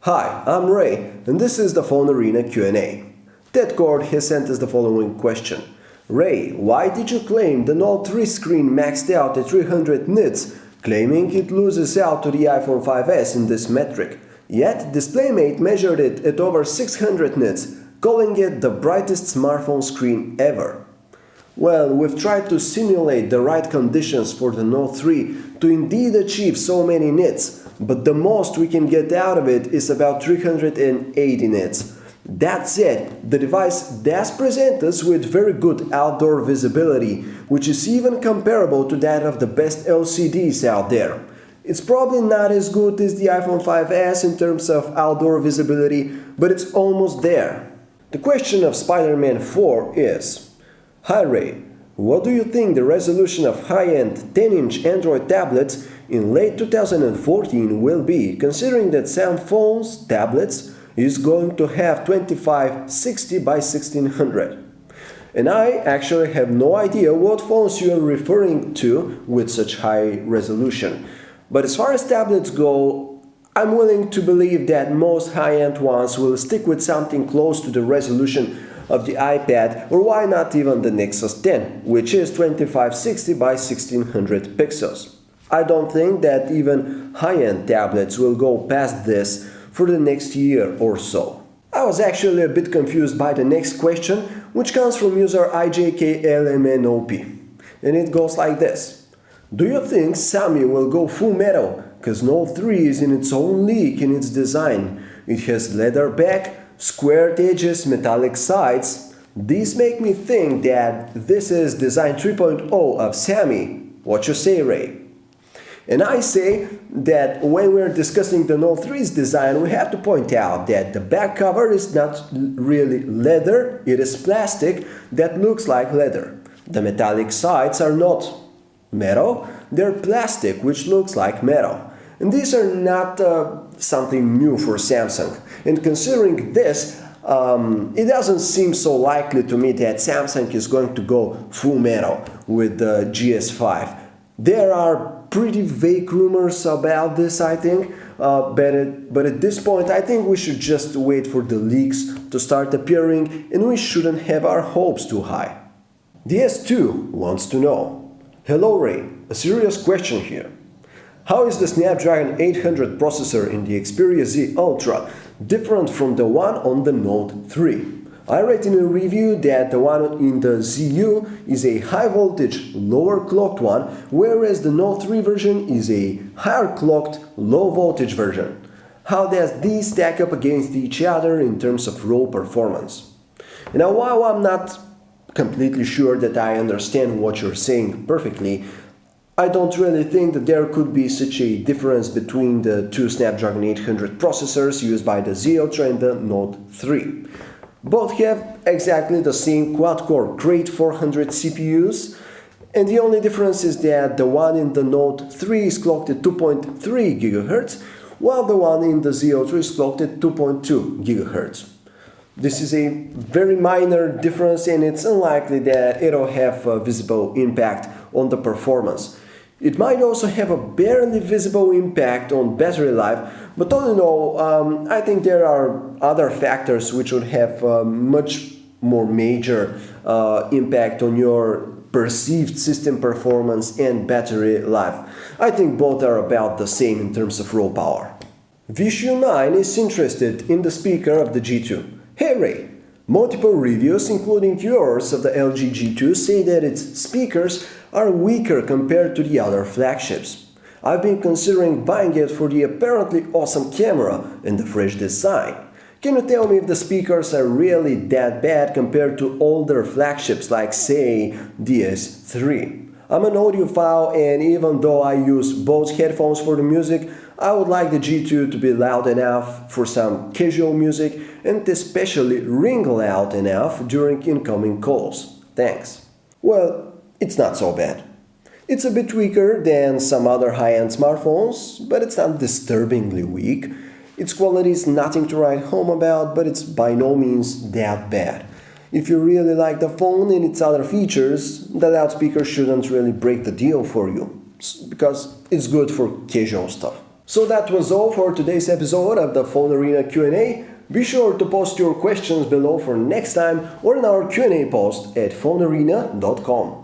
Hi, I'm Ray, and this is the PhoneArena Q&A. Ted Cord has sent us the following question. Ray, why did you claim the Note 3 screen maxed out at 300 nits, claiming it loses out to the iPhone 5s in this metric? Yet, DisplayMate measured it at over 600 nits, calling it the brightest smartphone screen ever. Well, we've tried to simulate the right conditions for the Note 3 to indeed achieve so many nits, but the most we can get out of it is about 380 nits. That said, the device does present us with very good outdoor visibility, which is even comparable to that of the best LCDs out there. It's probably not as good as the iPhone 5s in terms of outdoor visibility, but it's almost there. The question of Spider-Man 4 is: Hi Ray, what do you think the resolution of high-end 10-inch Android tablets in late 2014 will be, considering that some phones, tablets, is going to have 2560 by 1600? And I actually have no idea what phones you are referring to with such high resolution. But as far as tablets go, I'm willing to believe that most high-end ones will stick with something close to the resolution of the iPad, or why not even the Nexus 10, which is 2560 by 1600 pixels. I don't think that even high-end tablets will go past this for the next year or so. I was actually a bit confused by the next question, which comes from user IJKLMNOP, and it goes like this. Do you think Xiaomi will go full metal? Cause Note 3 is in its own league in its design. It has leather back, squared edges, metallic sides. These make me think that this is design 3.0 of Xiaomi. What you say, Ray? And I say that when we're discussing the Note 3's design, we have to point out that the back cover is not really leather, it is plastic that looks like leather. The metallic sides are not metal, they're plastic which looks like metal. And these are not something new for Samsung. And considering this, it doesn't seem so likely to me that Samsung is going to go full metal with the GS5. There are pretty vague rumors about this, I think, but at this point I think we should just wait for the leaks to start appearing, and we shouldn't have our hopes too high. DS2 wants to know: Hello Ray, a serious question here. How is the Snapdragon 800 processor in the Xperia Z Ultra different from the one on the Note 3? I read in a review that the one in the ZU is a high voltage, lower clocked one, whereas the Note 3 version is a higher clocked, low voltage version. How does these stack up against each other in terms of raw performance? Now, while I'm not completely sure that I understand what you're saying perfectly, I don't really think that there could be such a difference between the two Snapdragon 800 processors used by the Z Ultra and the Note 3. Both have exactly the same quad-core Crate 400 CPUs, and the only difference is that the one in the Note 3 is clocked at 2.3 GHz, while the one in the Z Ultra is clocked at 2.2 GHz. This is a very minor difference, and it's unlikely that it'll have a visible impact on the performance. It might also have a barely visible impact on battery life, but all in all, I think there are other factors which would have a much more major impact on your perceived system performance and battery life. I think both are about the same in terms of raw power. Vishu9 is interested in the speaker of the G2. Hey Ray! Multiple reviews, including yours of the LG G2, say that its speakers are weaker compared to the other flagships. I've been considering buying it for the apparently awesome camera and the fresh design. Can you tell me if the speakers are really that bad compared to older flagships like, say, DS3? I'm an audiophile, and even though I use Bose headphones for the music, I would like the G2 to be loud enough for some casual music and especially ring loud enough during incoming calls. Thanks. Well, it's not so bad. It's a bit weaker than some other high-end smartphones, but it's not disturbingly weak. Its quality is nothing to write home about, but it's by no means that bad. If you really like the phone and its other features, the loudspeaker shouldn't really break the deal for you, because it's good for casual stuff. So that was all for today's episode of the PhoneArena Q&A. Be sure to post your questions below for next time or in our Q&A post at phonearena.com.